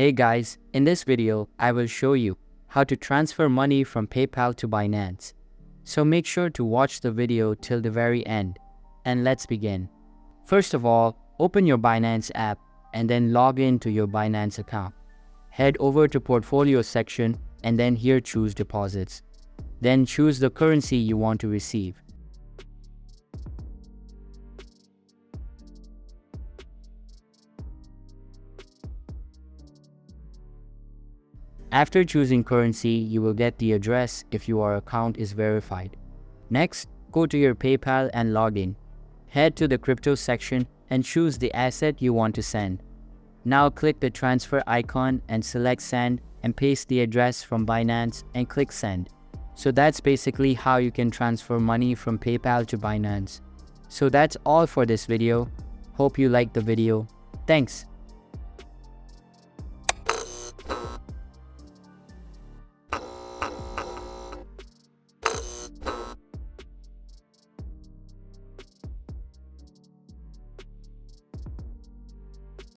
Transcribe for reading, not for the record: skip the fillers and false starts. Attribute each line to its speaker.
Speaker 1: Hey guys, in this video, I will show you how to transfer money from PayPal to Binance. So make sure to watch the video till the very end. And let's begin. First of all, open your Binance app and then log in to your Binance account. Head over to Portfolio section and then here choose Deposits. Then choose the currency you want to receive. After choosing currency, you will get the address if your account is verified. Next, go to your PayPal and log in. Head to the crypto section and choose the asset you want to send. Now click the transfer icon and select send and paste the address from Binance and click send. So that's basically how you can transfer money from PayPal to Binance. So that's all for this video. Hope you liked the video. Thanks.